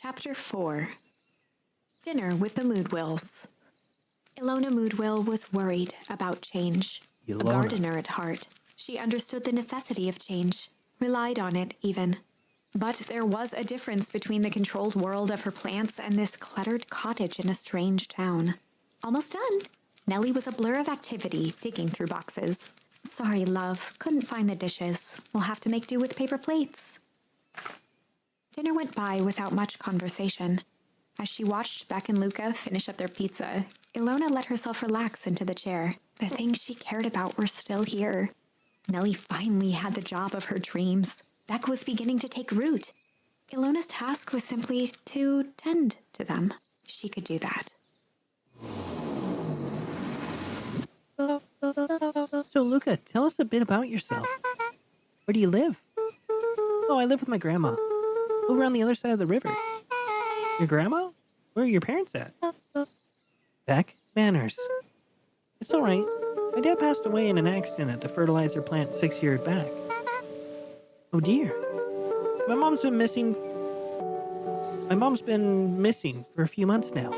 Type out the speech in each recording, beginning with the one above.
Chapter 4. Dinner with the Moodwills. Ilona Moodwill was worried about change. A Ilona. gardener at heart, she understood the necessity of change, relied on it even. But there was a difference between the controlled world of her plants and this cluttered cottage in a strange town. Almost done. Nellie was a blur of activity, digging through boxes. Sorry, love, couldn't find the dishes. We'll have to make do with paper plates. Dinner went by without much conversation. As she watched Beck and Luca finish up their pizza, Ilona let herself relax into the chair. The things she cared about were still here. Nellie finally had the job of her dreams. Beck was beginning to take root. Ilona's task was simply to tend to them. She could do that. So, Luca, tell us a bit about yourself. Where do you live? Oh, I live with my grandma. Over on the other side of the river. Your grandma? Where are your parents at? Beck, manners. It's all right. My dad passed away in an accident at the fertilizer plant 6 years back. Oh, dear. My mom's been missing for a few months now.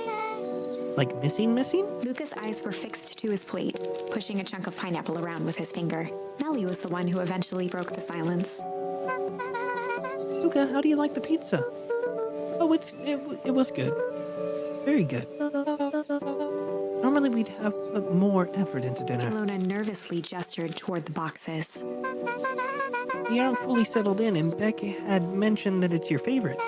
Like missing? Luca's eyes were fixed to his plate, pushing a chunk of pineapple around with his finger. Nellie was the one who eventually broke the silence. Luca, how do you like the pizza? Oh, it was good. Very good. Normally we'd have put more effort into dinner. Ilona nervously gestured toward the boxes. We aren't fully settled in, and Beck had mentioned that it's your favorite.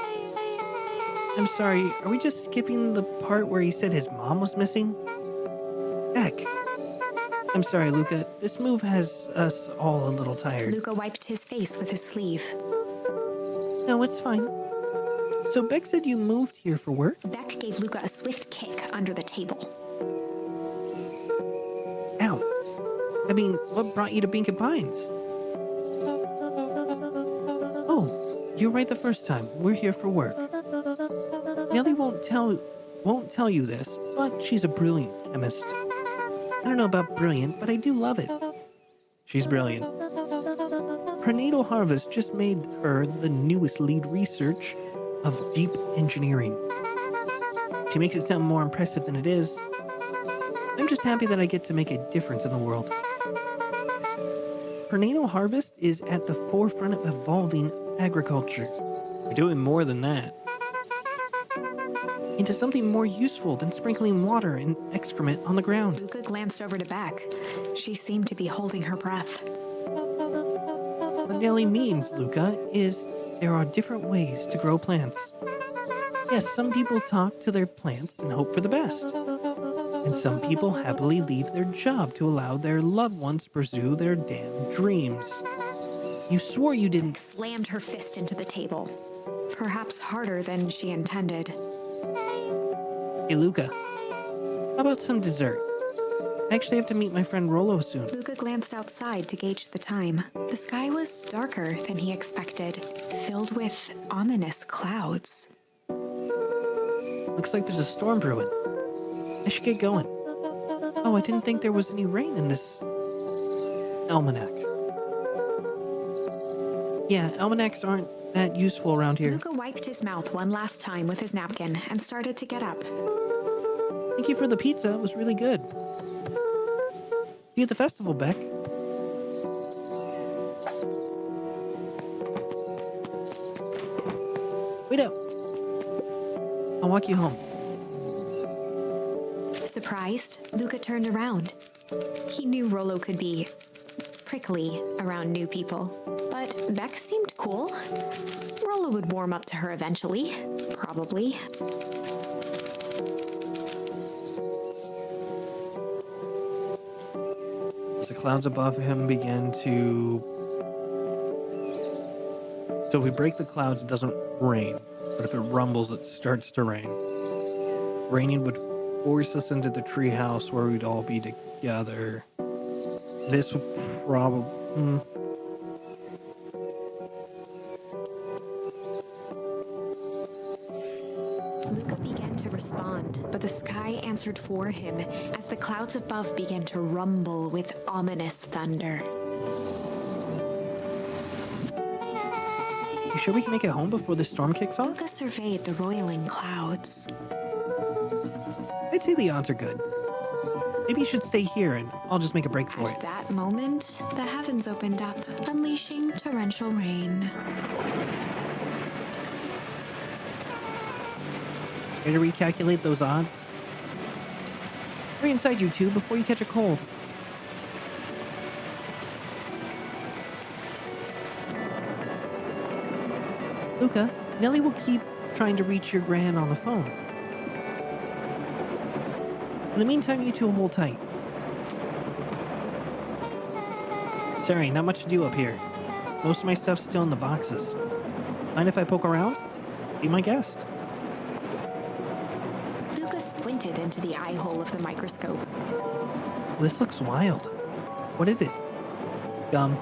I'm sorry, are we just skipping the part where he said his mom was missing? Beck. I'm sorry, Luca. This move has us all a little tired. Luca wiped his face with his sleeve. No, it's fine. So Beck said you moved here for work? Beck gave Luca a swift kick under the table. Ow. I mean, what brought you to Becon Pines? Oh, you're right the first time. We're here for work. Nellie won't tell you this, but she's a brilliant chemist. I don't know about brilliant, but I do love it. She's brilliant. Prenatal Harvest just made her the newest lead research of deep engineering. She makes it sound more impressive than it is. I'm just happy that I get to make a difference in the world. Prenatal Harvest is at the forefront of evolving agriculture. We're doing more than that. Into something more useful than sprinkling water and excrement on the ground. Luca glanced over to Beck. She seemed to be holding her breath. What Nellie means, Luca, is there are different ways to grow plants. Yes, some people talk to their plants and hope for the best. And some people happily leave their job to allow their loved ones to pursue their damn dreams. You swore you didn't... Beck slammed her fist into the table. Perhaps harder than she intended. Hey, Luca. How about some dessert? I actually have to meet my friend Rollo soon. Luca glanced outside to gauge the time. The sky was darker than he expected, filled with ominous clouds. Looks like there's a storm brewing. I should get going. Oh, I didn't think there was any rain in this almanac. Yeah, almanacs aren't that useful around here. Luca wiped his mouth one last time with his napkin and started to get up. Thank you for the pizza. It was really good. See you at the festival, Beck. Wait up. I'll walk you home. Surprised, Luca turned around. He knew Rollo could be prickly around new people, but Beck seemed cool. Rollo would warm up to her eventually, probably. As the clouds above him begin to... So if we break the clouds, it doesn't rain. But if it rumbles, it starts to rain. Raining would force us into the treehouse where we'd all be together. This would probably... Luca began to respond, but the sky answered for him as the clouds above began to rumble with ominous thunder. You sure we can make it home before the storm kicks off? Luca surveyed the roiling clouds. I'd say the odds are good. Maybe you should stay here and I'll just make a break for At it. that moment, the heavens opened up, unleashing torrential rain. Ready to recalculate those odds? Hurry inside, you two, before you catch a cold. Luca, Nellie will keep trying to reach your gran on the phone. In the meantime, you two hold tight. Sorry, not much to do up here. Most of my stuff's still in the boxes. Mind if I poke around? Be my guest. Luca squinted into the eye hole of the microscope. This looks wild. What is it? Gum.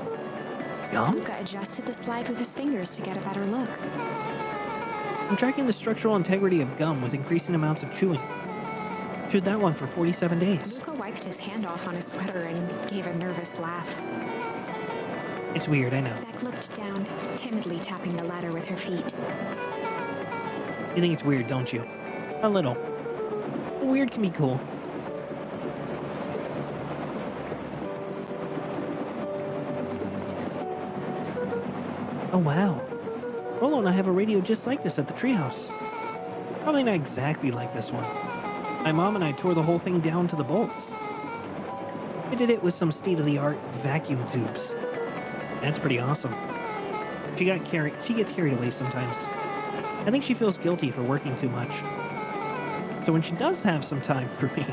Gum? Luca adjusted the slide with his fingers to get a better look. I'm tracking the structural integrity of gum with increasing amounts of chewing. Chewed that one for 47 days. Luca wiped his hand off on his sweater and gave a nervous laugh. It's weird, I know. Beck looked down, timidly tapping the ladder with her feet. You think it's weird, don't you? A little. But weird can be cool. Oh wow. Rolo and I have a radio just like this at the treehouse. Probably not exactly like this one. My mom and I tore the whole thing down to the bolts. I did it with some state-of-the-art vacuum tubes. That's pretty awesome. She gets carried away sometimes. I think she feels guilty for working too much. So when she does have some time for me,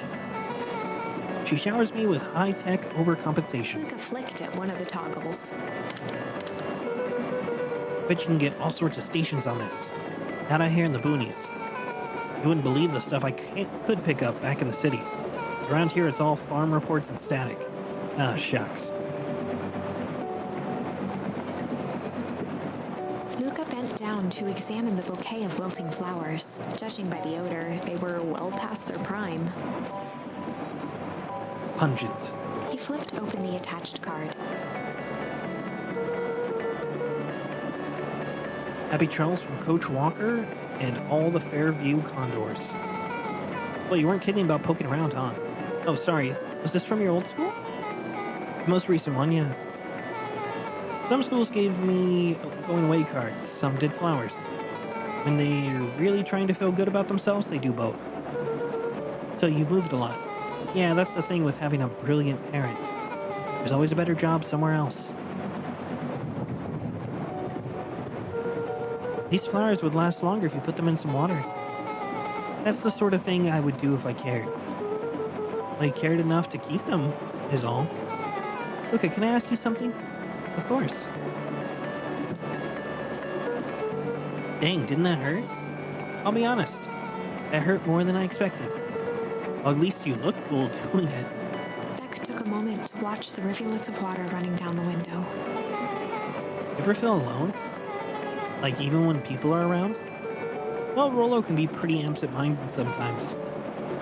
she showers me with high-tech overcompensation. Luca flicked at one of the toggles. Bet you can get all sorts of stations on this. Out out here in the boonies. You wouldn't believe the stuff I could pick up back in the city. Around here it's all farm reports and static. Ah, shucks. Luca bent down to examine the bouquet of wilting flowers. Judging by the odor, they were well past their prime. Pungent. He flipped open the attached card. Happy trails from Coach Walker and all the Fairview Condors. Well, you weren't kidding about poking around, huh? Oh, sorry. Was this from your old school? The most recent one, yeah. Some schools gave me going away cards. Some did flowers. When they're really trying to feel good about themselves, they do both. So you've moved a lot. Yeah, that's the thing with having a brilliant parent. There's always a better job somewhere else. These flowers would last longer if you put them in some water. That's the sort of thing I would do if I cared. I cared enough to keep them, is all. Okay, can I ask you something? Of course. Dang, didn't that hurt? I'll be honest. That hurt more than I expected. Well, at least you look cool doing it. Beck took a moment to watch the rivulets of water running down the window. Ever feel alone? Like even when people are around? Well, Rolo can be pretty absent-minded sometimes.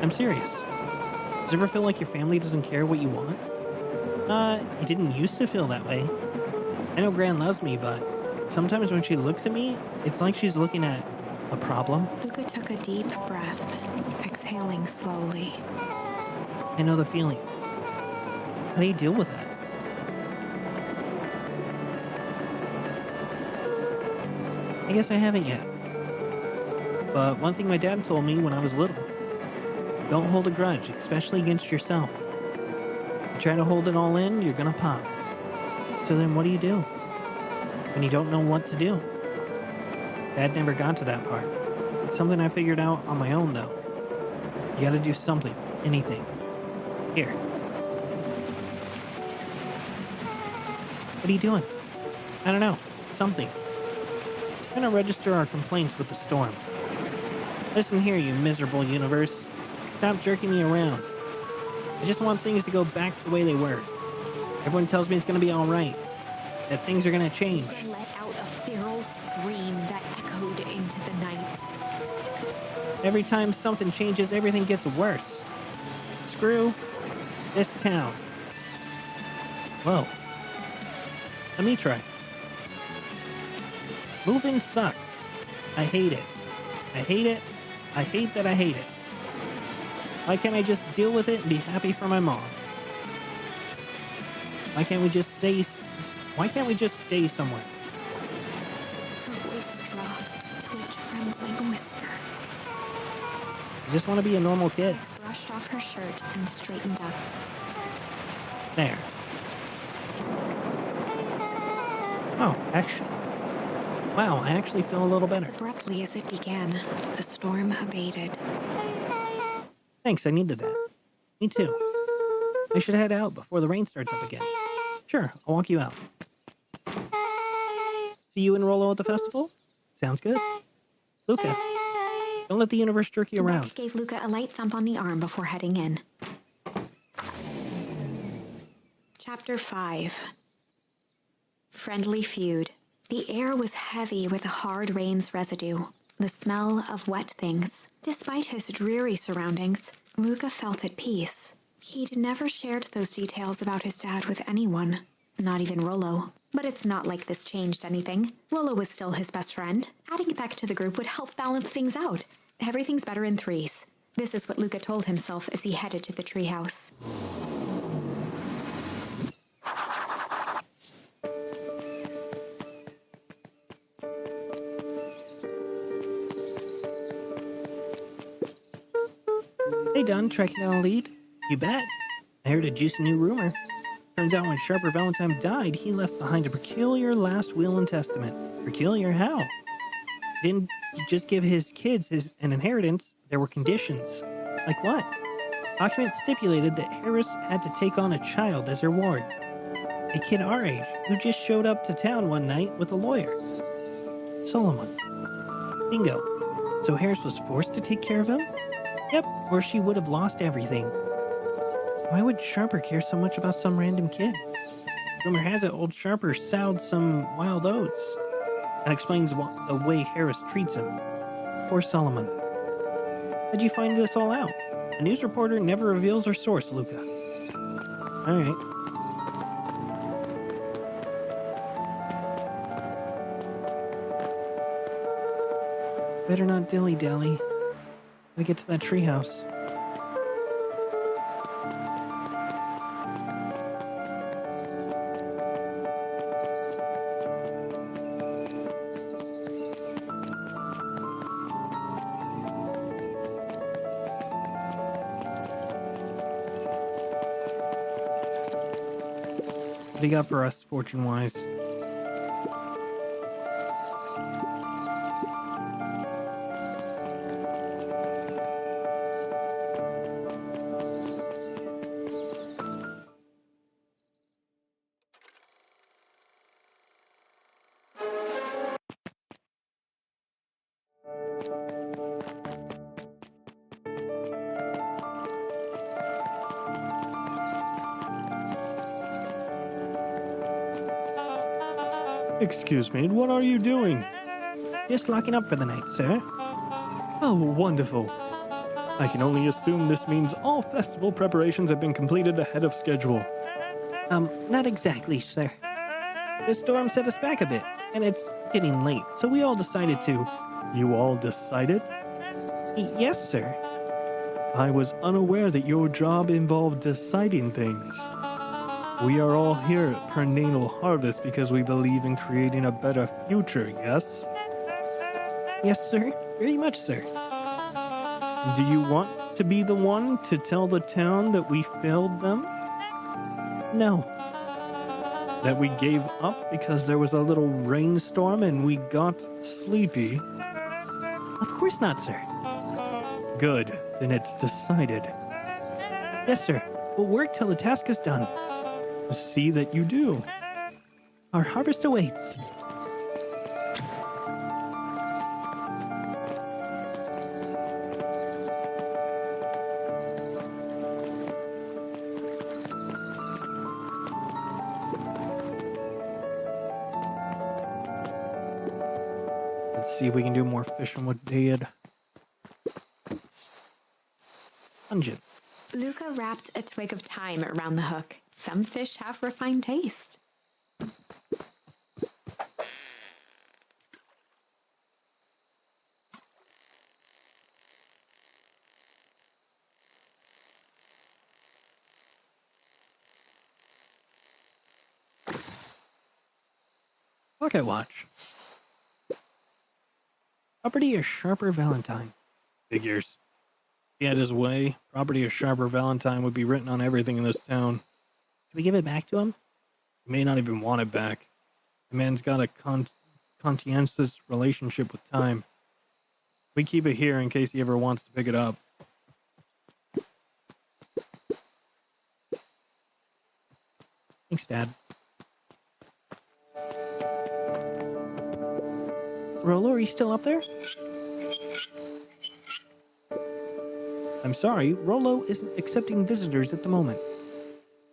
I'm serious. Does it ever feel like your family doesn't care what you want? It didn't used to feel that way. I know Gran loves me, but sometimes when she looks at me, it's like she's looking at a problem. Luca took a deep breath, exhaling slowly. I know the feeling. How do you deal with that? I guess I haven't yet. But one thing my dad told me when I was little: don't hold a grudge, especially against yourself. You try to hold it all in, you're gonna pop. So then what do you do when you don't know what to do? Dad never got to that part. It's something I figured out on my own, though. You gotta do something, anything. Here. What are you doing? I don't know. Something. I'm gonna register our complaints with the storm. Listen here, you miserable universe. Stop jerking me around. I just want things to go back the way they were. Everyone tells me it's gonna be alright. That things are gonna change. Luca let out a feral scream that echoed into the night. Every time something changes, everything gets worse. Screw this town. Whoa. Let me try. Moving sucks. I hate it. I hate it. I hate that I hate it. Why can't I just deal with it and be happy for my mom? Why can't we just stay somewhere? Her voice dropped to a trembling whisper. I just want to be a normal kid. Beth brushed off her shirt and straightened up. There. Oh, actually. Wow, I actually feel a little better. As abruptly as it began, the storm abated. Thanks, I needed that. Me too. I should head out before the rain starts up again. Sure, I'll walk you out. See you and Rolo at the festival? Sounds good. Luca, don't let the universe jerk you around. Beck gave Luca a light thump on the arm before heading in. Chapter 5. Friendly Feud. The air was heavy with the hard rain's residue, the smell of wet things. Despite his dreary surroundings, Luca felt at peace. He'd never shared those details about his dad with anyone, not even Rollo. But it's not like this changed anything. Rollo was still his best friend. Adding Beck to the group would help balance things out. Everything's better in threes. This is what Luca told himself as he headed to the treehouse. Hey, Don, tracking down a lead? You bet. I heard a juicy new rumor. Turns out when Sharper Valentine died, he left behind a peculiar last will and testament. Peculiar how? Didn't he just give his kids an inheritance? There were conditions. Like what? Documents stipulated that Harris had to take on a child as her ward. A kid our age who just showed up to town one night with a lawyer. Solomon. Bingo. So Harris was forced to take care of him? Yep, or she would have lost everything. Why would Sharper care so much about some random kid? Rumor has it old Sharper sowed some wild oats. That explains the way Harris treats him. Poor Solomon. How'd you find this all out? A news reporter never reveals her source, Luca. Alright. Better not dilly-dally. Gotta get to that treehouse. What do you got for us, fortune-wise? Excuse me, what are you doing? Just locking up for the night, sir. Oh, wonderful. I can only assume this means all festival preparations have been completed ahead of schedule. Not exactly, sir. The storm set us back a bit, and it's getting late, so we all decided to... You all decided? Yes, sir. I was unaware that your job involved deciding things. We are all here at Pernatal Harvest because we believe in creating a better future, yes? Yes, sir. Very much, sir. Do you want to be the one to tell the town that we failed them? No. That we gave up because there was a little rainstorm and we got sleepy? Of course not, sir. Good, then it's decided. Yes, sir. We'll work till the task is done. See that you do. Our harvest awaits. Let's see if we can do more fishing with Dad. Pungent. Luca wrapped a twig of thyme around the hook. Some fish have refined taste. Pocket watch. Property of Sharper Valentine. Figures. If he had his way, property of Sharper Valentine would be written on everything in this town. Should we give it back to him? He may not even want it back. The man's got a conscientious relationship with time. We keep it here in case he ever wants to pick it up. Thanks, Dad. Rollo, are you still up there? I'm sorry, Rollo isn't accepting visitors at the moment.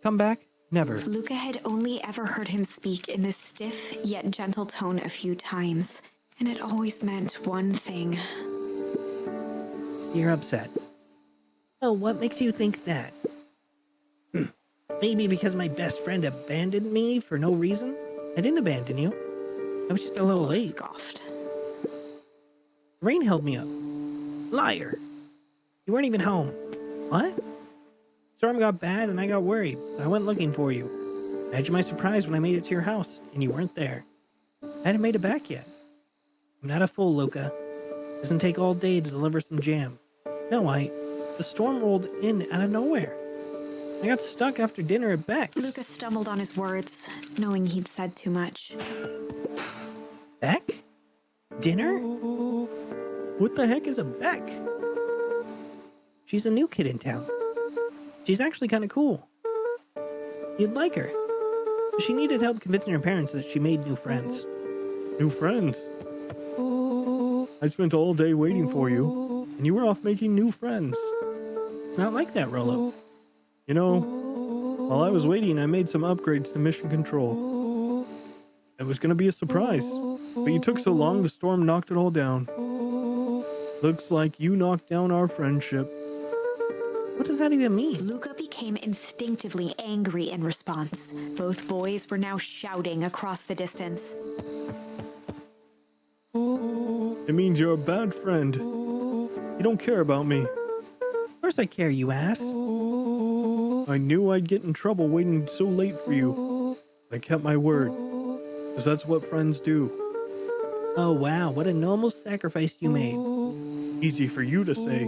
Come back? Never. Luca had only ever heard him speak in this stiff yet gentle tone a few times, and it always meant one thing. You're upset. Oh, what makes you think that? Maybe because my best friend abandoned me for no reason? I didn't abandon you. I was just a little late. Scoffed. Rain held me up. Liar. You weren't even home. What? Storm got bad and I got worried, so I went looking for you. Imagine my surprise when I made it to your house and you weren't there. I hadn't made it back yet. I'm not a fool, Luca. It doesn't take all day to deliver some jam. No, the storm rolled in out of nowhere. I got stuck after dinner at Beck's. Luca stumbled on his words, knowing he'd said too much. Beck? Dinner? What the heck is a Beck? She's a new kid in town. She's actually kind of cool. You'd like her. She needed help convincing her parents that she made new friends. New friends? I spent all day waiting for you, and you were off making new friends. It's not like that, Rollo. You know, while I was waiting, I made some upgrades to mission control. It was going to be a surprise, but you took so long the storm knocked it all down. Looks like you knocked down our friendship. What does that even mean? Luca became instinctively angry in response. Both boys were now shouting across the distance. It means you're a bad friend. You don't care about me. Of course I care, you ass. I knew I'd get in trouble waiting so late for you. I kept my word, because that's what friends do. Oh wow, what a noble sacrifice you made. Easy for you to say.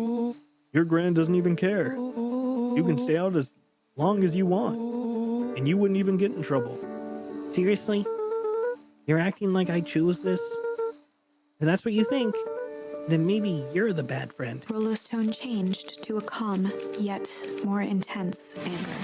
Your grand doesn't even care. You can stay out as long as you want, and you wouldn't even get in trouble. Seriously? You're acting like I chose this? And that's what you think? Then maybe you're the bad friend. Rollo's tone changed to a calm, yet more intense anger.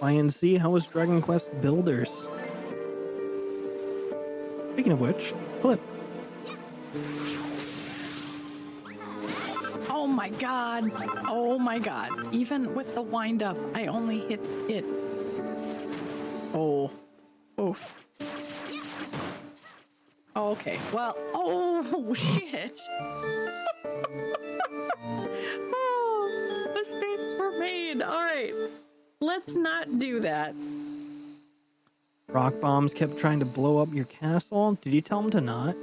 YNC, how was Dragon Quest Builders? Speaking of which, flip. Oh my god. Oh my god. Even with the wind up, I only hit it. Oh. Oof. Okay. Well, oh shit. Oh, mistakes were made. All right. Let's not do that. Rock bombs kept trying to blow up your castle. Did you tell them to not?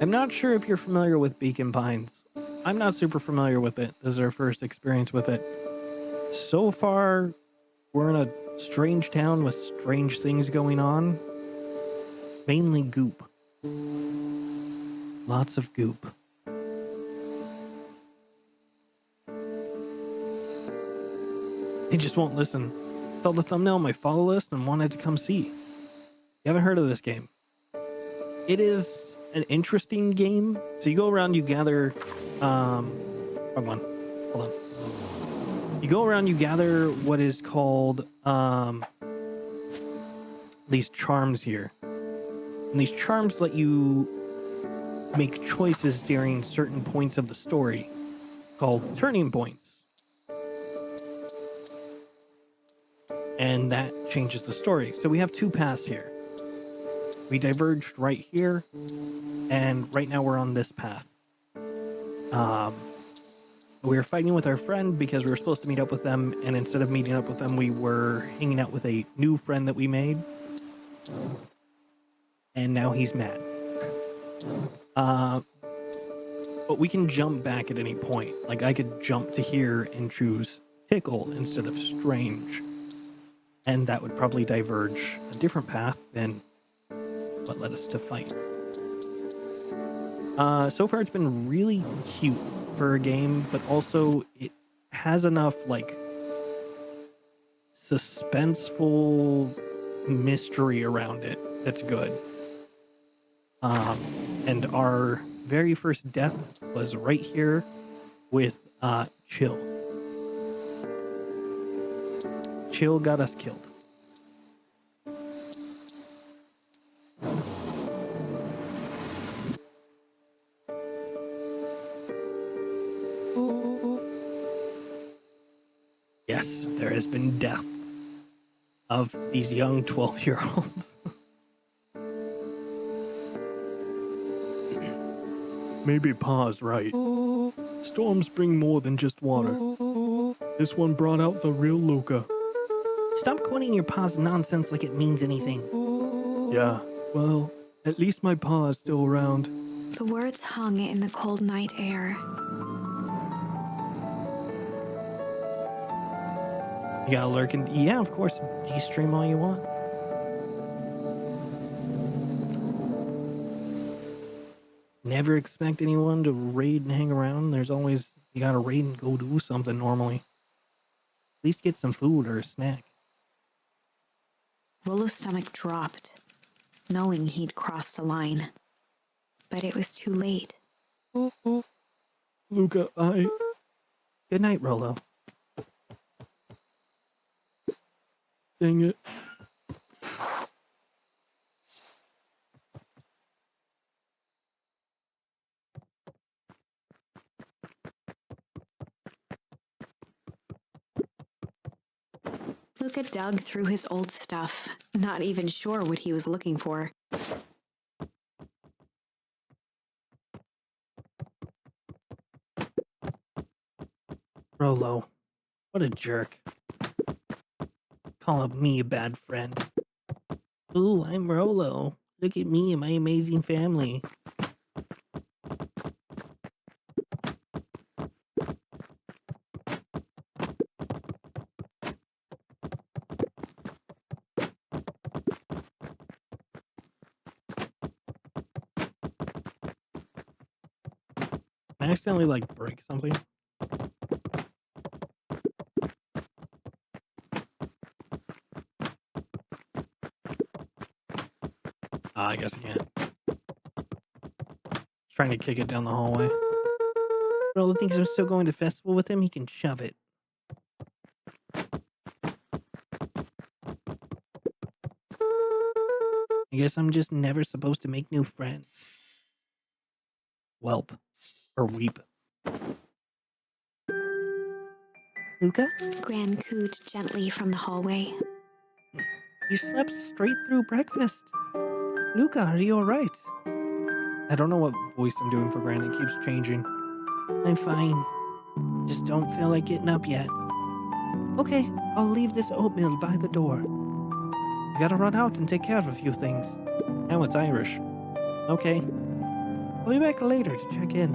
I'm not sure if you're familiar with Beacon Pines. I'm not super familiar with it. This is our first experience with it. So far, we're in a strange town with strange things going on. Mainly goop. Lots of goop. They just won't listen. Saw the thumbnail on my follow list and wanted to come see. You haven't heard of this game. It is an interesting game. So you go around, you gather, wrong one. Hold on. You go around, you gather what is called, these charms here. And these charms let you make choices during certain points of the story called turning points. And that changes the story. So we have two paths here. We diverged right here, and right now we're on this path. We were fighting with our friend because we were supposed to meet up with them, and instead of meeting up with them, we were hanging out with a new friend that we made. And now he's mad. But we can jump back at any point. Like, I could jump to here and choose Tickle instead of Strange. And that would probably diverge a different path than what led us to fight. So far, it's been really cute for a game, but also it has enough, like, suspenseful mystery around it that's good. And our very first death was right here with Chill. Chill got us killed. Yes, there has been death of these young 12-year-olds. Maybe Pa's right. Storms bring more than just water. This one brought out the real Luca. Stop quoting your pa's nonsense like it means anything. Yeah, well, at least my Pa is still around. The words hung in the cold night air. You gotta lurk and yeah, of course, de-stream all you want. Never expect anyone to raid and hang around. There's always, you gotta raid and go do something normally. At least get some food or a snack. Rollo's stomach dropped, knowing he'd crossed a line. But it was too late. Luca, Good night, Rollo. dang it. Luca dug through his old stuff, not even sure what he was looking for. Rollo. What a jerk. Call up me a bad friend. Ooh, I'm Rollo. Look at me and my amazing family. I accidentally, like, break something. I guess I can't. Trying to kick it down the hallway. Rollo thinks I'm still going to festival with him. He can shove it. I guess I'm just never supposed to make new friends. Whelp. Or weep. Luca? Gran cooed gently from the hallway. You slept straight through breakfast. Luca, are you alright? I don't know what voice I'm doing for Gran. It keeps changing. I'm fine. Just don't feel like getting up yet. Okay, I'll leave this oatmeal by the door. I gotta run out and take care of a few things. Now it's Irish. Okay. I'll be back later to check in.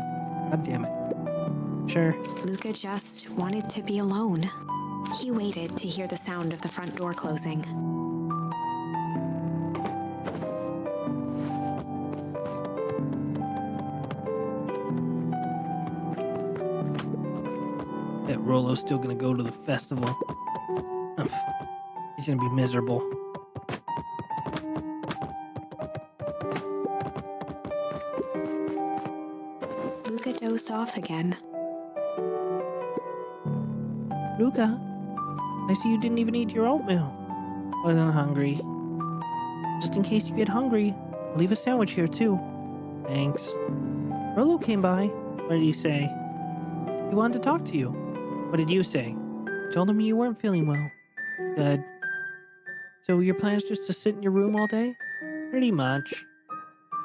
God damn it. Sure. Luca just wanted to be alone. He waited to hear the sound of the front door closing. Bet Rollo's still gonna go to the festival. He's gonna be miserable. Luca dozed off again. Luca, I see you didn't even eat your oatmeal. Wasn't hungry. Just in case you get hungry, I'll leave a sandwich here too. Thanks. Rollo came by. What did he say? He wanted to talk to you. What did you say? Told him you weren't feeling well. Good. So your plan is just to sit in your room all day? Pretty much.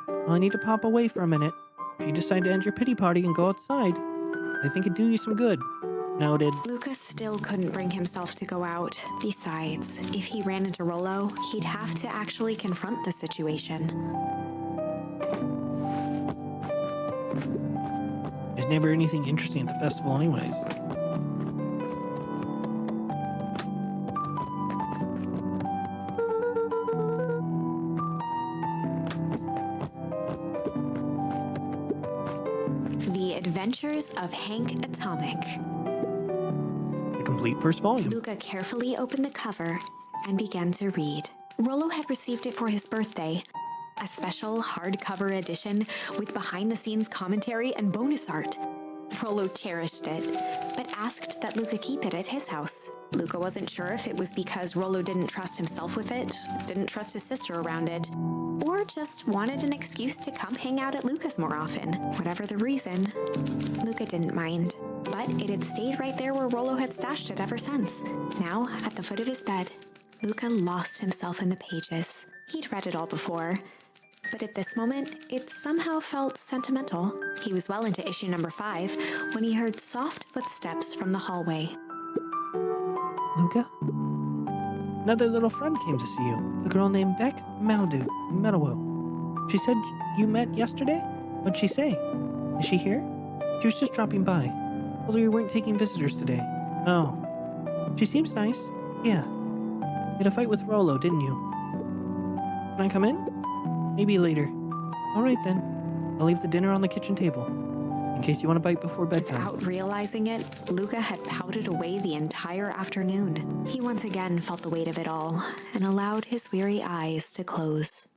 Well, I need to pop away for a minute. If you decide to end your pity party and go outside, I think it'd do you some good. Noted. Lucas still couldn't bring himself to go out. Besides, if he ran into Rollo, he'd have to actually confront the situation. There's never anything interesting at the festival anyways. The Adventures of Hank Atomic. The complete first volume. Luca carefully opened the cover and began to read. Rollo had received it for his birthday, a special hardcover edition with behind-the-scenes commentary and bonus art. Rollo cherished it, but asked that Luca keep it at his house. Luca wasn't sure if it was because Rollo didn't trust himself with it, didn't trust his sister around it, or just wanted an excuse to come hang out at Luca's more often. Whatever the reason, Luca didn't mind. But it had stayed right there where Rollo had stashed it ever since. Now, at the foot of his bed, Luca lost himself in the pages. He'd read it all before, but at this moment, it somehow felt sentimental. He was well into issue number 5 when he heard soft footsteps from the hallway. Luca? Another little friend came to see you. A girl named Beck Meadowo. She said you met yesterday? What'd she say? Is she here? She was just dropping by. Told her you weren't taking visitors today. Oh. She seems nice. Yeah. You had a fight with Rollo, didn't you? Can I come in? Maybe later. All right then. I'll leave the dinner on the kitchen table, in case you want to bite before bedtime. Without realizing it, Luca had pouted away the entire afternoon. He once again felt the weight of it all and allowed his weary eyes to close.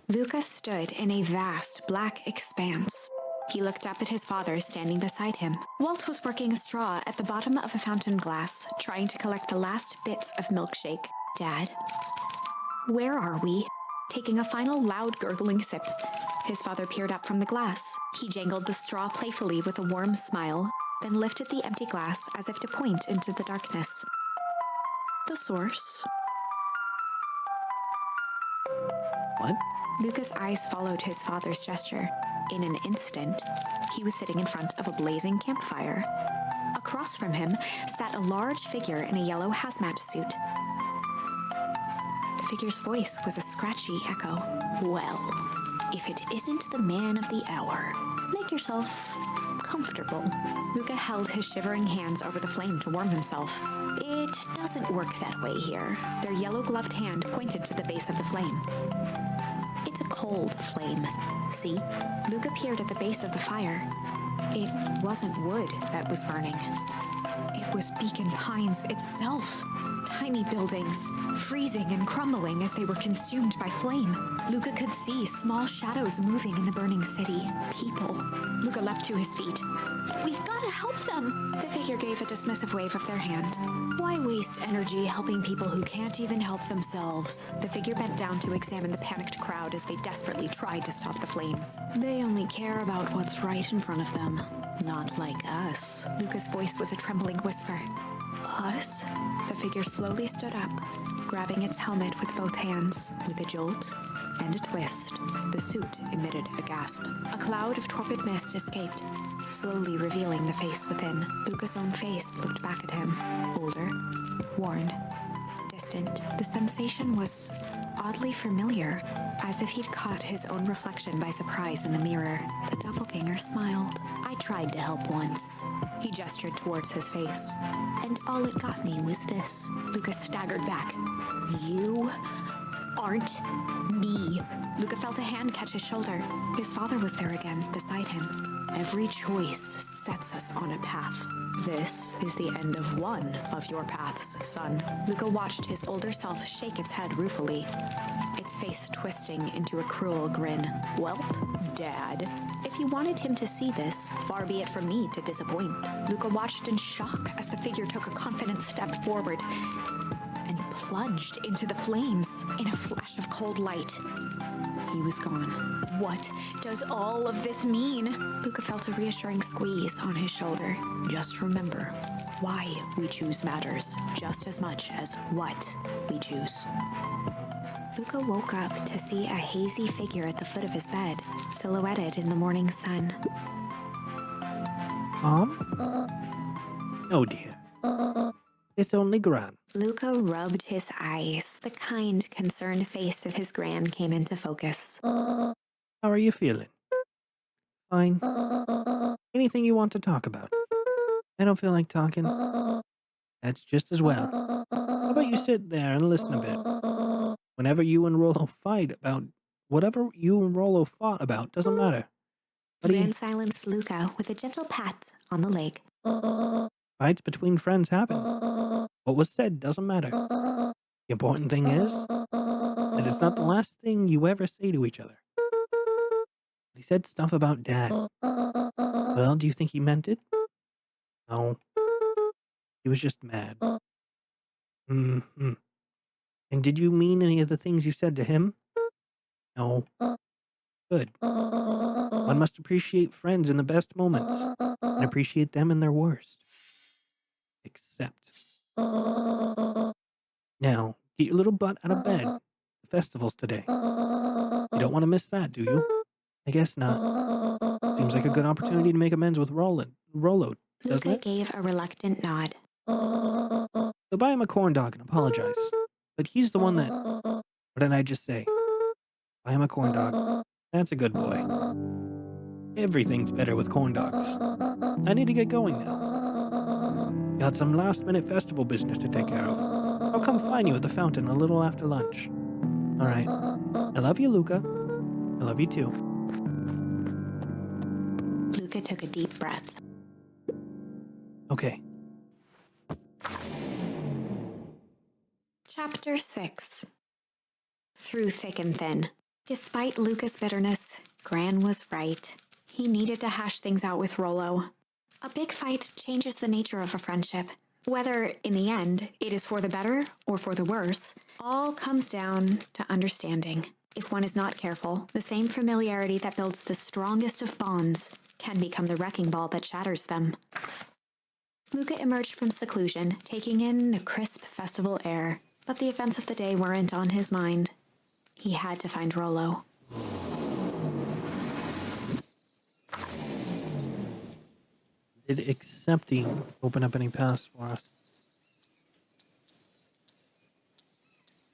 Luca stood in a vast black expanse. He looked up at his father standing beside him. Walt was working a straw at the bottom of a fountain glass, trying to collect the last bits of milkshake. Dad? Where are we? Taking a final loud gurgling sip, his father peered up from the glass. He jangled the straw playfully with a warm smile, then lifted the empty glass as if to point into the darkness. The source. What? Luca's eyes followed his father's gesture. In an instant, he was sitting in front of a blazing campfire. Across from him sat a large figure in a yellow hazmat suit. The figure's voice was a scratchy echo. Well, if it isn't the man of the hour, make yourself comfortable. Luca held his shivering hands over the flame to warm himself. It doesn't work that way here. Their yellow-gloved hand pointed to the base of the flame. It's a cold flame. See? Luca peered at the base of the fire. It wasn't wood that was burning. It was Becon Pines itself. Tiny buildings, freezing and crumbling as they were consumed by flame. Luca could see small shadows moving in the burning city. People. Luca leapt to his feet. We've got to help them! The figure gave a dismissive wave of their hand. Why waste energy helping people who can't even help themselves? The figure bent down to examine the panicked crowd as they desperately tried to stop the flames. They only care about what's right in front of them. Not like us. Luca's voice was a trembling whisper. Us? The figure slowly stood up, grabbing its helmet with both hands. With a jolt and a twist, the suit emitted a gasp. A cloud of torpid mist escaped, slowly revealing the face within. Luca's own face looked back at him, older, worn, distant. The sensation was oddly familiar, as if he'd caught his own reflection by surprise in the mirror. The doppelganger smiled. I tried to help once. He gestured towards his face. And all it got me was this. Luca staggered back. You aren't me. Luca felt a hand catch his shoulder. His father was there again, beside him. Every choice sets us on a path. This is the end of one of your paths, son. Luca watched his older self shake its head ruefully, its face twisting into a cruel grin. Welp, Dad. If you wanted him to see this, far be it from me to disappoint. Luca watched in shock as the figure took a confident step forward and plunged into the flames. In a flash of cold light, he was gone. What does all of this mean? Luca felt a reassuring squeeze on his shoulder. Just remember, why we choose matters just as much as what we choose. Luca woke up to see a hazy figure at the foot of his bed, silhouetted in the morning sun. Mom? Oh dear. It's only Gran. Luca rubbed his eyes. The kind, concerned face of his gran came into focus. How are you feeling? Fine. Anything you want to talk about? I don't feel like talking. That's just as well. How about you sit there and listen a bit? Whenever you and Rolo fight about whatever you and Rolo fought about doesn't matter. Gran silenced Luca with a gentle pat on the leg. Fights between friends happen. What was said doesn't matter. The important thing is that it's not the last thing you ever say to each other. He said stuff about Dad. Well, do you think he meant it? No. He was just mad. Mm-hmm. And did you mean any of the things you said to him? No. Good. One must appreciate friends in the best moments and appreciate them in their worst. Except. Now, get your little butt out of bed. The festival's today. You don't want to miss that, do you? I guess not. Seems like a good opportunity to make amends with Rolo, doesn't Luca it? gave a reluctant nod. So buy him a corn dog and apologize. But he's the one that... What did I just say? Buy him a corn dog. That's a good boy. Everything's better with corn dogs. I need to get going now. Got some last-minute festival business to take care of. I'll come find you at the fountain a little after lunch. All right. I love you, Luca. I love you too. Luca took a deep breath. Okay. Chapter 6. Through thick and thin. Despite Luca's bitterness, Gran was right. He needed to hash things out with Rolo. A big fight changes the nature of a friendship. Whether, in the end, it is for the better or for the worse, all comes down to understanding. If one is not careful, the same familiarity that builds the strongest of bonds can become the wrecking ball that shatters them. Luca emerged from seclusion, taking in the crisp festival air, but the events of the day weren't on his mind. He had to find Rolo. Did accepting open up any paths for us?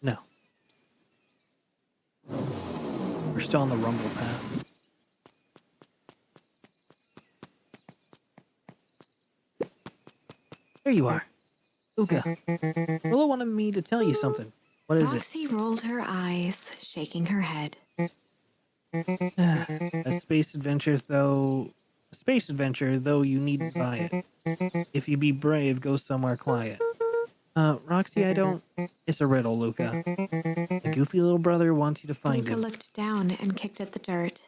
No. We're still on the rumble path. There you are. Luca. Rolo wanted me to tell you something. What is it? Roxy rolled her eyes, shaking her head. A space adventure, though you needn't buy it. If you be brave, go somewhere quiet. Roxy, I don't... It's a riddle, Luca. A goofy little brother wants you to find Luca him. looked down and kicked at the dirt.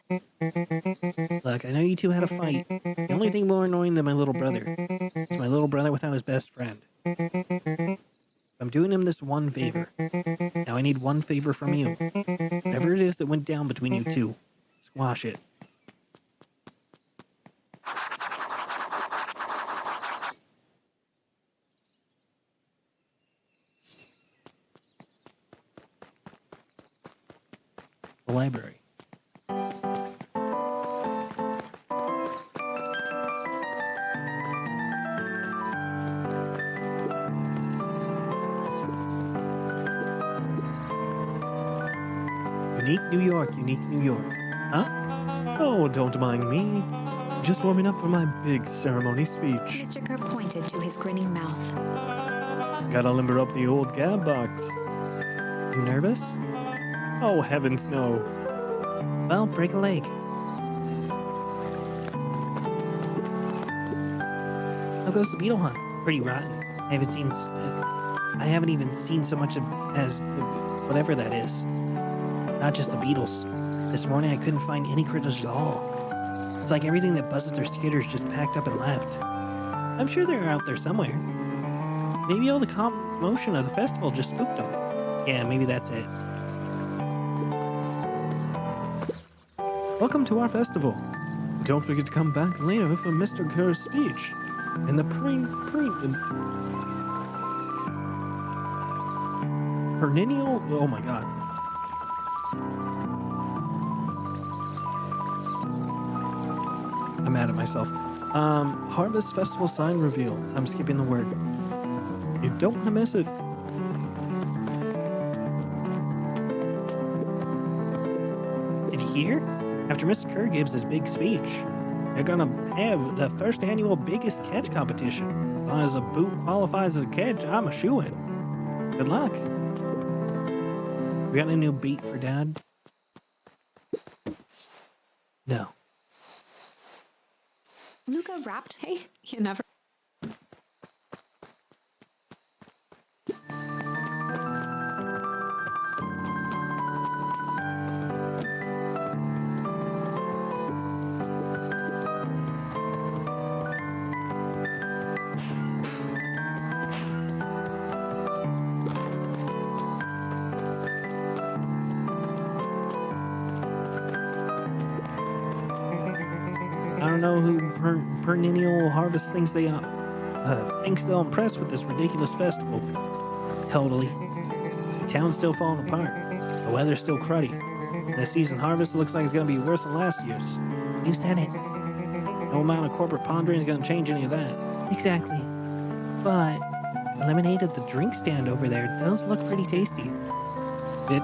Look, I know you two had a fight. The only thing more annoying than my little brother is my little brother without his best friend. I'm doing him this one favor. Now I need one favor from you. Whatever it is that went down between you two, squash it. The library. Unique New York, unique New York. Huh? Oh, don't mind me. Just warming up for my big ceremony speech. Mr. Kerr pointed to his grinning mouth. Gotta limber up the old gab box. You nervous? Oh, heavens no. Well, break a leg. How goes the beetle hunt? Pretty rotten. I haven't even seen so much of as whatever that is. Not just the beetles. This morning I couldn't find any critters at all. It's like everything that buzzes or skitters just packed up and left. I'm sure they're out there somewhere. Maybe all the commotion of the festival just spooked them. Yeah, maybe that's it. Welcome to our festival. Don't forget to come back later for Mr. Kerr's speech. And the perennial... Oh my god. I'm mad at myself. Harvest Festival sign reveal. I'm skipping the word. You don't want to miss it. Did you hear? After Mr. Kerr gives his big speech, they're gonna have the first annual biggest catch competition. As long as a boot qualifies as a catch, I'm a shoo-in. Good luck. We got any new bait for Dad? No. Luca wrapped. Hey, you never. I don't know who perennial harvest thinks they'll impress with this ridiculous festival. Totally. The town's still falling apart. The weather's still cruddy. This season harvest looks like it's gonna be worse than last year's. You said it. No amount of corporate pondering is gonna change any of that. Exactly. But the lemonade at the drink stand over there does look pretty tasty. You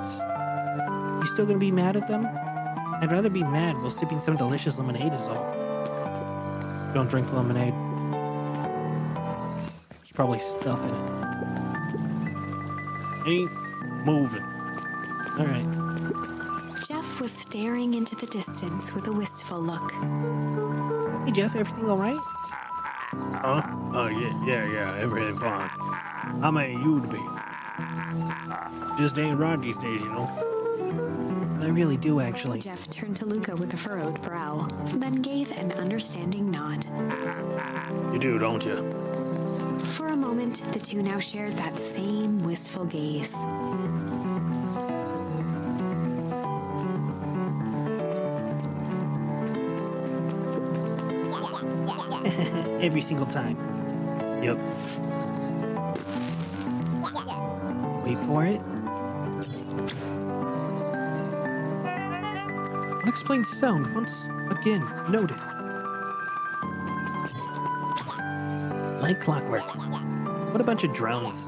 still gonna be mad at them? I'd rather be mad while sipping some delicious lemonade is all. Don't drink lemonade. There's probably stuff in it. Ain't moving. Alright. Jeff was staring into the distance with a wistful look. Hey Jeff, everything alright? Huh? Oh, yeah, everything fine. How may you to be? Just ain't right these days, you know? I really do, actually. Jeff turned to Luca with a furrowed brow, then gave an understanding nod. You do, don't you? For a moment, the two now shared that same wistful gaze. Every single time. Yep. Wait for it. Unexplained sound once again noted. Like clockwork. What a bunch of drones.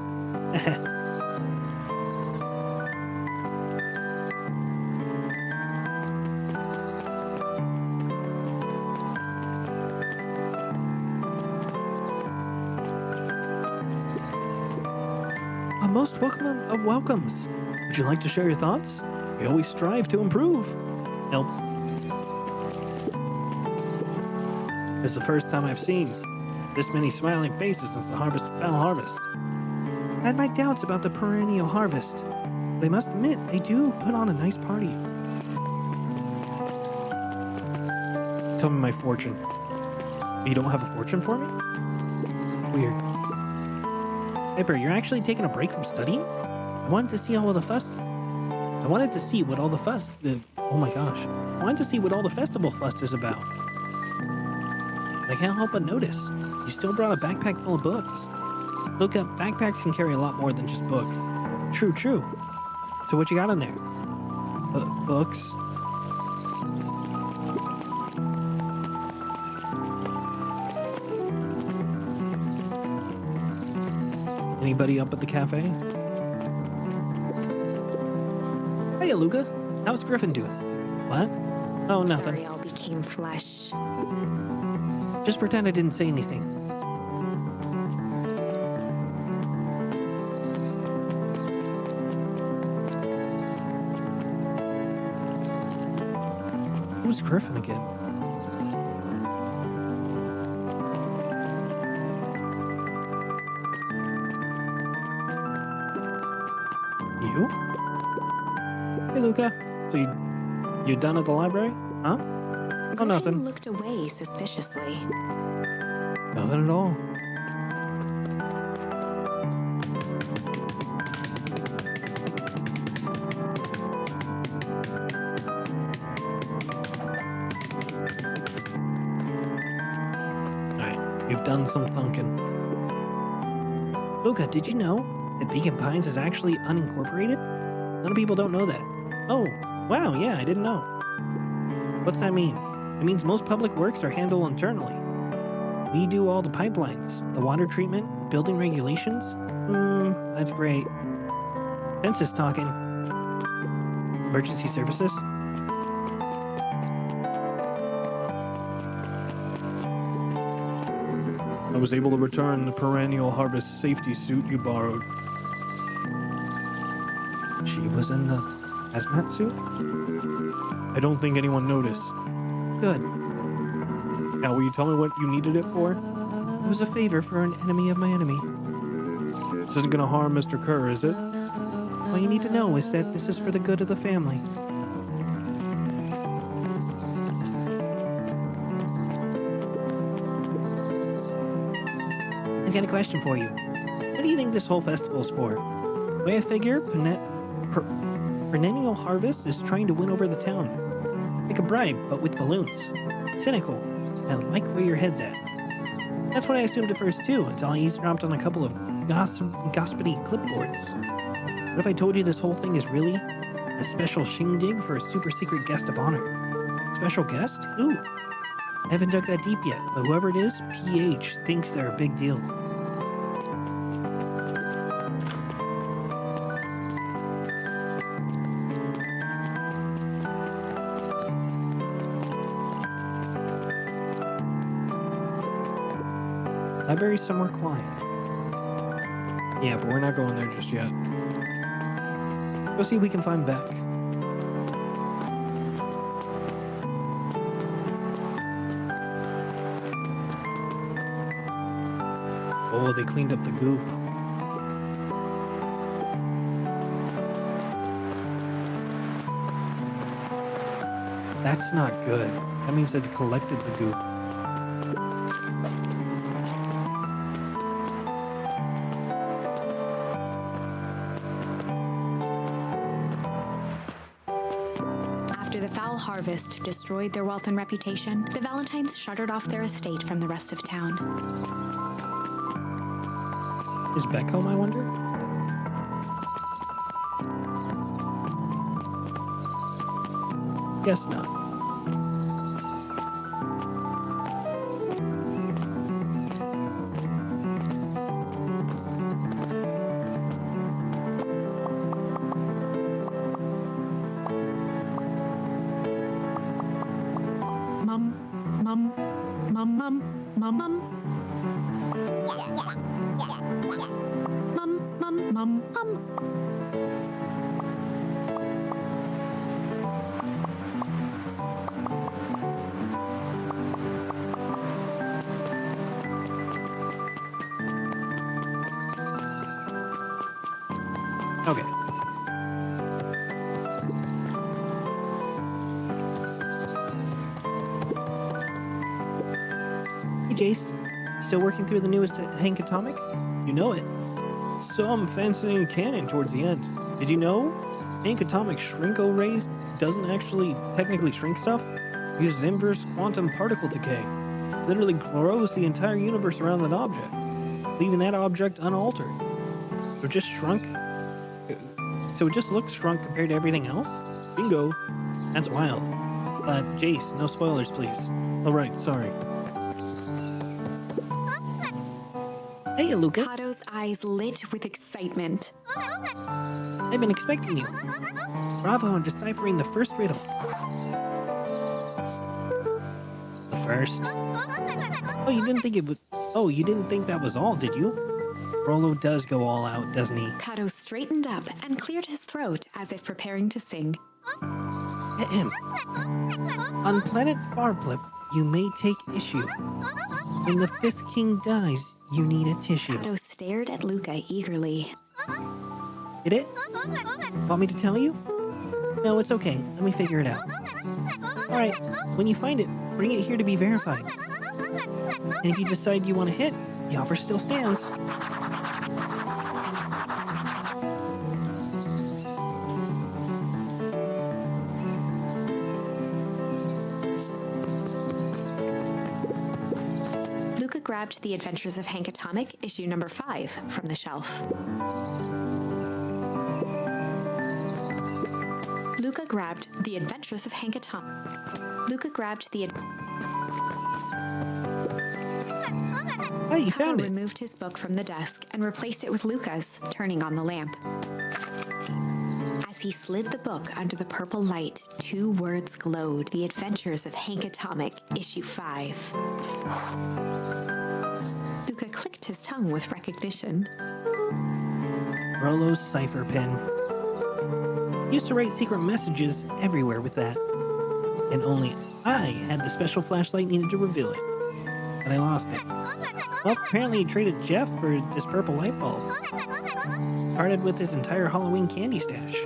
A most welcome of welcomes. Would you like to share your thoughts? We always strive to improve. Nope. It's the first time I've seen this many smiling faces since the Foul Harvest. I had my doubts about the perennial harvest, but I must admit, they do put on a nice party. Tell me my fortune. You don't have a fortune for me? Weird. Piper, you're actually taking a break from studying? I wanted to see what all the fuss. I wanted to see what all the festival fuss is about. I can't help but notice. You still brought a backpack full of books. Look up, backpacks can carry a lot more than just books. True. So what you got in there? Books? Anybody up at the cafe? Hey, Luca. How's Griffin doing? What? Oh, nothing. Sorry, all became flesh. Just pretend I didn't say anything. Who's Griffin again? You? Hey, Luca. So you done at the library? Huh? Griffin nothing. looked away suspiciously. Nothing at all. Alright, you've done some thunking. Luca, did you know that Becon Pines is actually unincorporated? A lot of people don't know that. Oh, wow, yeah, I didn't know. What's that mean? It means most public works are handled internally. We do all the pipelines, the water treatment, building regulations. That's great. Fence is talking. Emergency services? I was able to return the perennial harvest safety suit you borrowed. She was in the hazmat suit? I don't think anyone noticed. Good. Now, will you tell me what you needed it for? It was a favor for an enemy of my enemy. This isn't gonna harm Mr. Kerr, is it? All you need to know is that this is for the good of the family. I got a question for you. What do you think this whole festival's for? The way I figure, Perennial Harvest is trying to win over the town. Like a bribe, but with balloons. Cynical. I like where your head's at. That's what I assumed at first too, until I eavesdropped on a couple of gossipy clipboards. What if I told you this whole thing is really a special shindig for a super secret guest of honor? Special guest? Who? I haven't dug that deep yet, but whoever it is, PH, thinks they're a big deal. Library's somewhere quiet. Yeah, but we're not going there just yet. Go see if we can find Beck. Oh, they cleaned up the goop. That's not good. That means they've collected the goop. After the foul harvest destroyed their wealth and reputation, the Valentines shuttered off their estate from the rest of town. Is Beck home, I wonder? Guess not. Okay. Hey, Jace. Still working through the newest Hank Atomic? You know it. Some fancy cannon towards the end. Did you know Hank Atomic Shrinko Rays doesn't actually technically shrink stuff? It uses inverse quantum particle decay. Literally grows the entire universe around that object, leaving that object unaltered. So it just shrunk. So it just looks shrunk compared to everything else? Bingo. That's wild. Jace, no spoilers, please. All right, sorry. Hey, Luca. Kato's eyes lit with excitement. I've been expecting you. Bravo on deciphering the first riddle. The first? Oh, you didn't think it was... Oh, you didn't think that was all, did you? Rolo does go all out, doesn't he? Kato straightened up and cleared his throat as if preparing to sing. Ahem. On planet Farblip, you may take issue. When the fifth king dies, you need a tissue. Kato stared at Luca eagerly. Did it? Want me to tell you? No, it's okay. Let me figure it out. Alright, when you find it, bring it here to be verified. And if you decide you want to hit, the offer still stands. Luca grabbed The Adventures of Hank Atomic, issue number 5, from the shelf. Luca grabbed The Adventures of Hank Atomic. Luca grabbed The you Kato found it. removed his book from the desk and replaced it with Luca's, turning on the lamp. As he slid the book under the purple light, 2 words glowed: The Adventures of Hank Atomic, Issue 5. Luca clicked his tongue with recognition. Rollo's cipher pen. Used to write secret messages everywhere with that. And only I had the special flashlight needed to reveal it. But I lost it. Well, apparently he traded Jeff for this purple light bulb. Parted with his entire Halloween candy stash.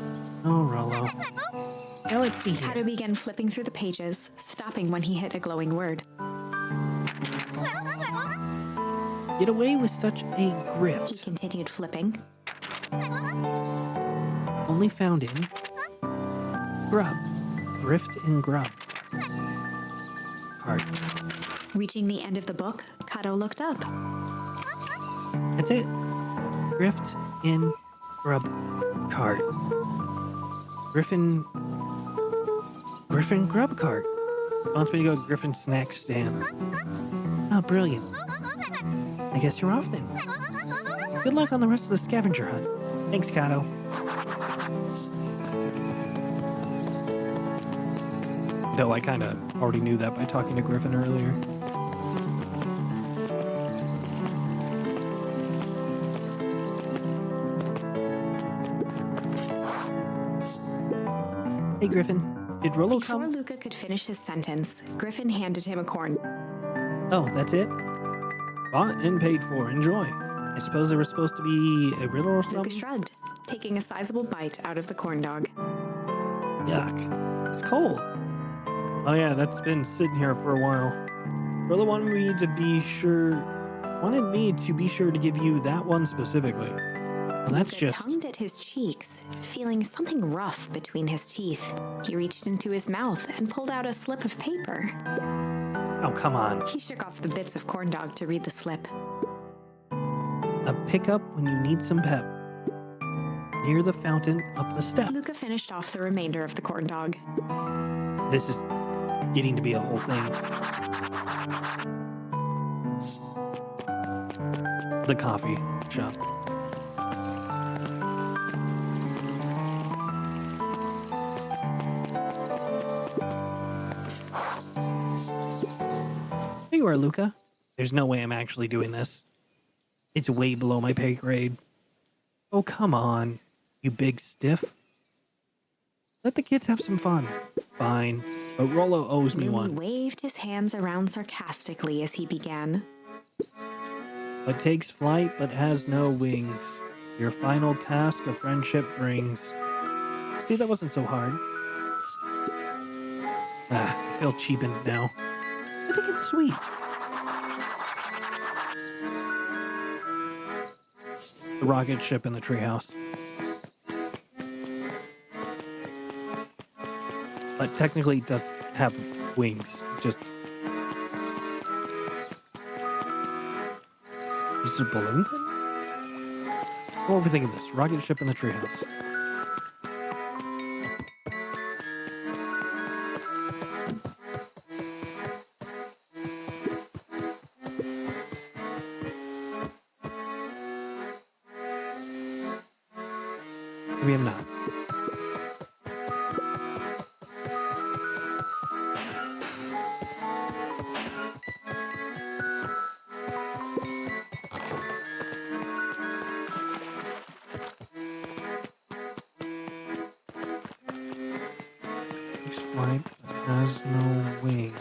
Oh, Rollo. Now let's see here. Kato began flipping through the pages, stopping when he hit a glowing word. Get away with such a He grift. continued flipping. Only found in grub. Grift and grub. Cart. Reaching the end of the book, Kato looked up. That's it. Grift in grub cart. Griffin grub cart. Wants me to go Griffin snack stand. Oh, brilliant. I guess you're off then. Good luck on the rest of the scavenger hunt. Thanks, Kato. Though I kind of already knew that by talking to Griffin earlier. Hey, Griffin. Did Rollo Before come? Luca could finish his sentence, Griffin handed him a corn. Oh, that's it? Bought and paid for. Enjoy. I suppose there was supposed to be a riddle or Luca something? shrugged, taking a sizable bite out of the corn dog. Yuck. It's cold. Oh yeah, that's been sitting here for a while. Rilla wanted me to be sure to give you that one specifically. Well, that's Luca just... tongued at his cheeks, feeling something rough between his teeth. He reached into his mouth and pulled out a slip of paper. Oh, come on. He shook off the bits of corn dog to read the slip. A pickup when you need some pep. Near the fountain, up the step. Luca finished off the remainder of the corn dog. This is getting to be a whole thing. The coffee shop. There you are, Luca. There's no way I'm actually doing this. It's way below my pay grade. Oh, come on, you big stiff. Let the kids have some fun. Fine, but Rollo owes me Louie one. waved his hands around sarcastically as he began. What takes flight but has no wings. Your final task of friendship brings. See, that wasn't so hard. I feel cheapened now. I think it's sweet. The rocket ship in the treehouse. But technically it does have wings. Just... Is this a balloon thing? What were we thinking of this? Rocket ship in the treehouse. Maybe I'm not. Takes flight but has no wings.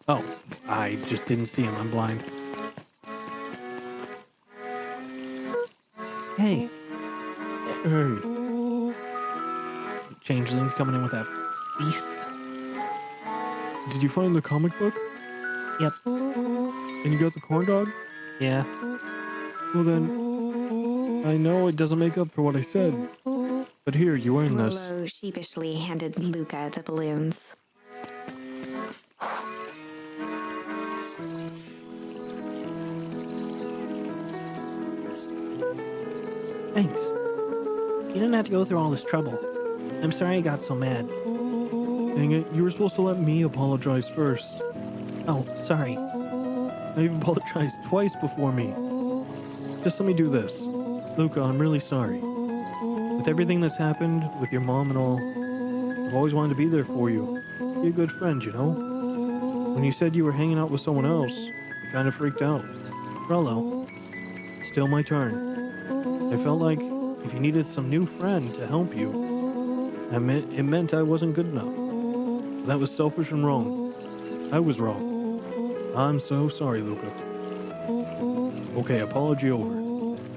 Oh, I just didn't see him. I'm blind. Hey, Hey, changeling's coming in with that feast. did you find the comic book? Yep. And you got the corn dog? Yeah. Well then, I know it doesn't make up for what I said. But here, you earned this. Rolo sheepishly handed Luca the balloons. Thanks. You didn't have to go through all this trouble. I'm sorry I got so mad. Dang it, you were supposed to let me apologize first. Oh, sorry. Now you've apologized twice before me. Just let me do this. Luca, I'm really sorry. With everything that's happened, with your mom and all, I've always wanted to be there for you. Be a good friend, you know? When you said you were hanging out with someone else, I kind of freaked out. Rolo, Still my turn. I felt like if you needed some new friend to help you, it meant I wasn't good enough. That was selfish and wrong. I was wrong. I'm so sorry, Luca. Okay, apology over.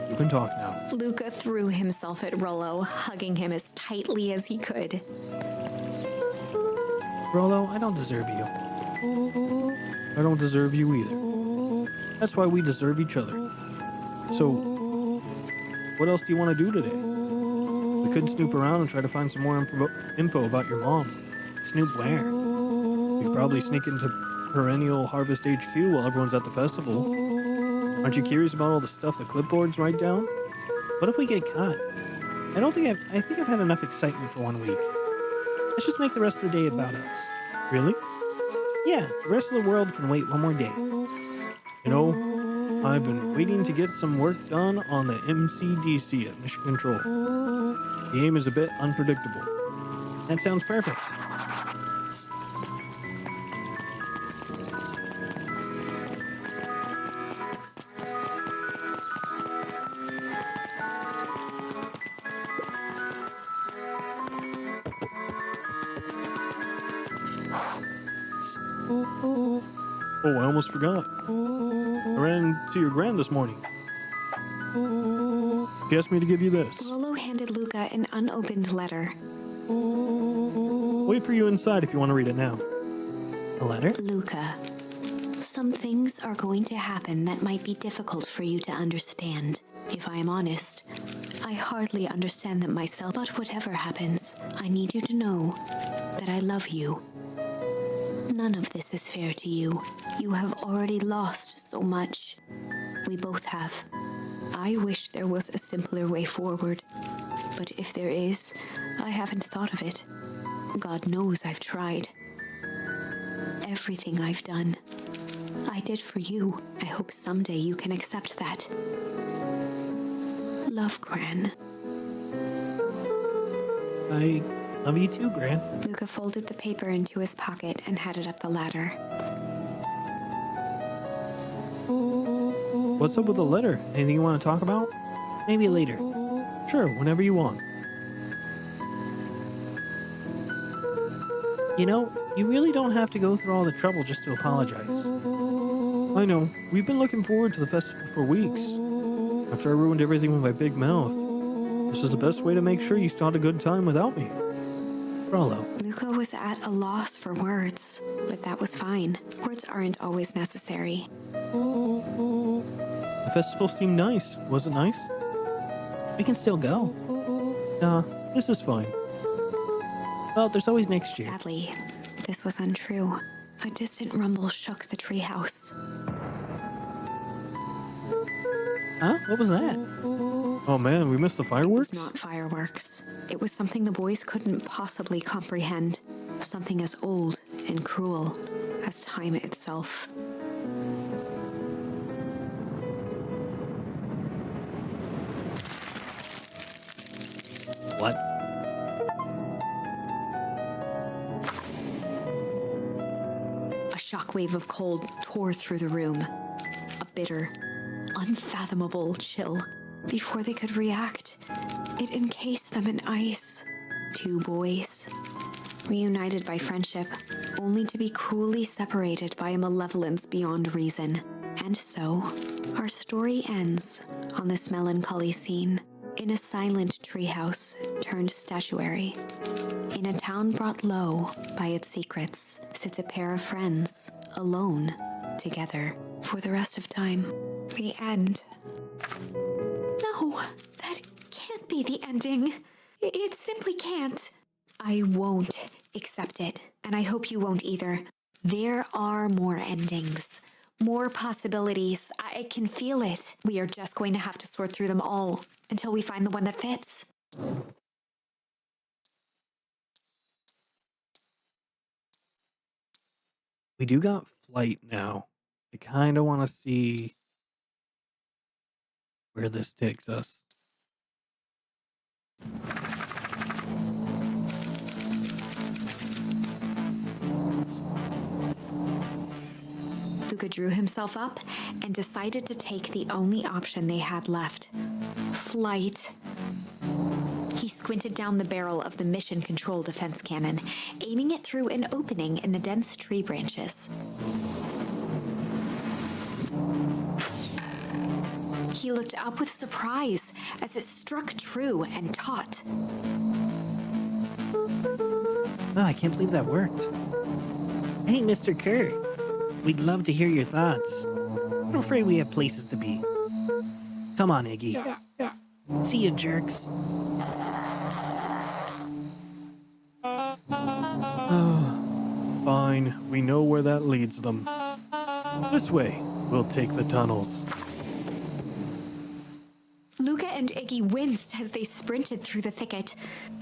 You can talk now. Luca threw himself at Rolo, hugging him as tightly as he could. Rolo, I don't deserve you. I don't deserve you either. That's why we deserve each other. So, what else do you want to do today? We could snoop around and try to find some more info about your mom. Snoop where? We could probably sneak into Perennial Harvest HQ while everyone's at the festival. Aren't you curious about all the stuff the clipboards write down? What if we get caught? I think I've had enough excitement for 1 week. Let's just make the rest of the day about us. Really? Yeah, the rest of the world can wait 1 more day. You know, I've been waiting to get some work done on the MCDC at Mission Control. The aim is a bit unpredictable. That sounds perfect. Oh, I almost forgot. I ran to your grand this morning. She asked me to give you this. Rolo handed Luca an unopened letter. Wait for you inside if you want to read it now. A letter? Luca, some things are going to happen that might be difficult for you to understand. If I am honest, I hardly understand them myself, but whatever happens, I need you to know that I love you. None of this is fair to you. You have already lost so much. We both have. I wish there was a simpler way forward, but if there is, I haven't thought of it. God knows I've tried. Everything I've done, I did for you. I hope someday you can accept that. Love, Gran. I love you too, Gran. Luca folded the paper into his pocket and headed up the ladder. What's up with the letter? Anything you want to talk about? Maybe later. Sure, whenever you want. You know, you really don't have to go through all the trouble just to apologize. I know. We've been looking forward to the festival for weeks. After I ruined everything with my big mouth, this is the best way to make sure you still had a good time without me. Rolo, Luca was at a loss for words, but that was fine. Words aren't always necessary. The festival seemed nice. Was it nice? we can still go. Nah, this is fine. Well, there's always next year. Sadly, this was untrue. A distant rumble shook the treehouse. Huh? What was that? Oh man, we missed the It fireworks? was not fireworks. It was something the boys couldn't possibly comprehend. Something as old and cruel as time itself. What? A shockwave of cold tore through the room. A bitter, unfathomable chill. Before they could react, it encased them in ice. 2 boys, reunited by friendship, only to be cruelly separated by a malevolence beyond reason. And so, our story ends on this melancholy scene, in a silent treehouse turned statuary. In a town brought low by its secrets sits a pair of friends, alone, together, for the rest of time. The end. No, that can't be the ending. It simply can't. I won't accept it, and I hope you won't either. There are more endings, more possibilities. I can feel it. We are just going to have to sort through them all until we find the one that fits. We do got flight now. I kind of want to see where this takes us. Luca drew himself up and decided to take the only option they had left. Flight. He squinted down the barrel of the mission control defense cannon, aiming it through an opening in the dense tree branches. He looked up with surprise as it struck true and taut. Oh, I can't believe that worked. Hey, Mr. Kerr. We'd love to hear your thoughts. I'm afraid we have places to be. Come on, Iggy. See you, jerks. Fine, we know where that leads them. This way, we'll take the tunnels. Luca and Iggy winced as they sprinted through the thicket.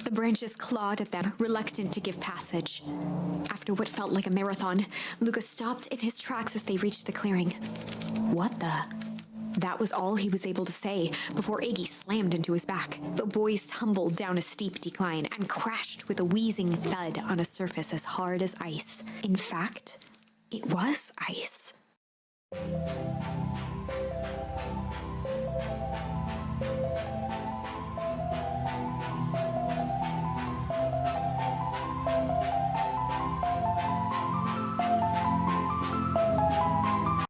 The branches clawed at them, reluctant to give passage. After what felt like a marathon, Luca stopped in his tracks as they reached the clearing. What the? That was all he was able to say before Iggy slammed into his back. The boys tumbled down a steep decline and crashed with a wheezing thud on a surface as hard as ice. In fact, it was ice.